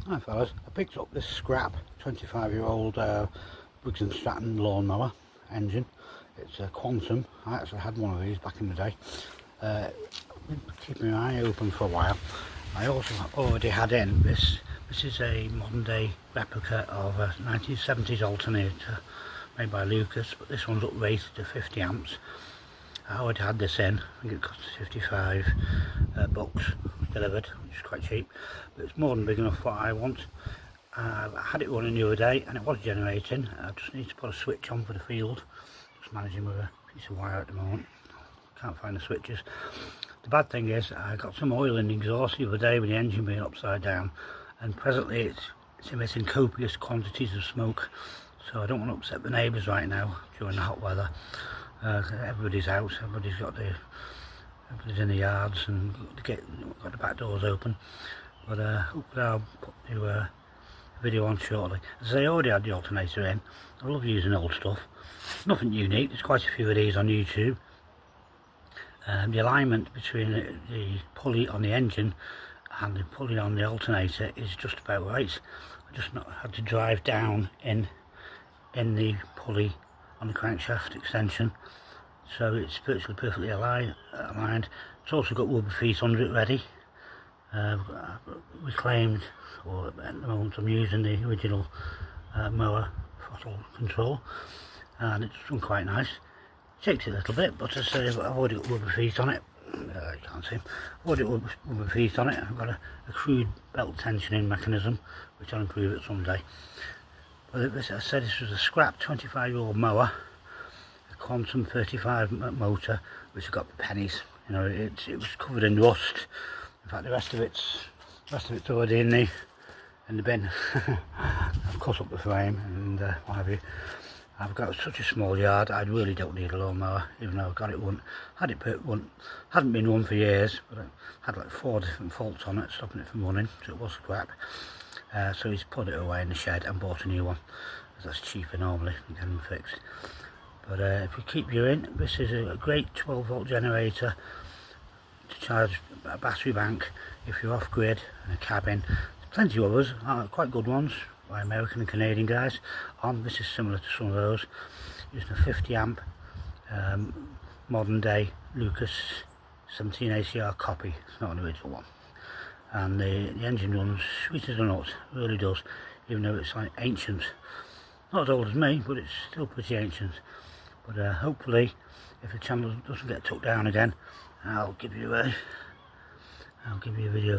Hi fellas, I picked up this scrap 25-year-old Briggs & Stratton lawnmower engine. It's a Quantum. I actually had one of these back in the day. I've been keeping my eye open for a while. I also already had in this. This is a modern day replica of a 1970s alternator made by Lucas, but this one's uprated to 50 amps. I already had this in. I think it cost 55 bucks delivered, which is quite cheap, but it's more than big enough for what I want. I had it running the other day and it was generating. I just need to put a switch on for the field. Just managing with a piece of wire at the moment. Can't find the switches. The bad thing is I got some oil in the exhaust the other day with the engine being upside down, and presently it's emitting copious quantities of smoke, so I don't want to upset the neighbours right now during the hot weather. Everybody's out, everybody's in the yards and got the back doors open, but hopefully I'll put the video on shortly. As I already had the alternator in. I love using old stuff. Nothing unique, there's quite a few of these on YouTube. The alignment between the pulley on the engine and the pulley on the alternator is just about right. I just had to drive down in the pulley on the crankshaft extension, so it's virtually perfectly aligned. It's also got rubber feet under it ready, reclaimed, or at the moment I'm using the original Mower throttle control, and it's done quite nice. Shakes it a little bit, but as I say, I've already got rubber feet on it. You can't see them. I've already got rubber feet on it. I've got a crude belt tensioning mechanism, which I'll improve it someday. But as I said, this was a scrap 25-year-old mower, a Quantum 35 motor, which I got for pennies. You know, it was covered in rust. In fact, the rest of it's already in the bin. I've cut up the frame and what have you. I've got such a small yard, I really don't need a lawnmower, even though I've got it run. Hadn't been run for years, but I had like 4 different faults on it, stopping it from running, so it was scrap. So he's put it away in the shed and bought a new one, as that's cheaper normally to get them fixed. But if you keep viewing, this is a great 12-volt generator to charge a battery bank if you're off-grid, and a cabin. There's plenty of others, quite good ones, by American and Canadian guys. This is similar to some of those, using a 50 amp modern day Lucas 17 ACR copy. It's not an original one, and the engine runs sweet as a nut, really does, even though it's like ancient. Not as old as me, but it's still pretty ancient. But hopefully, if the channel doesn't get took down again, I'll give you a video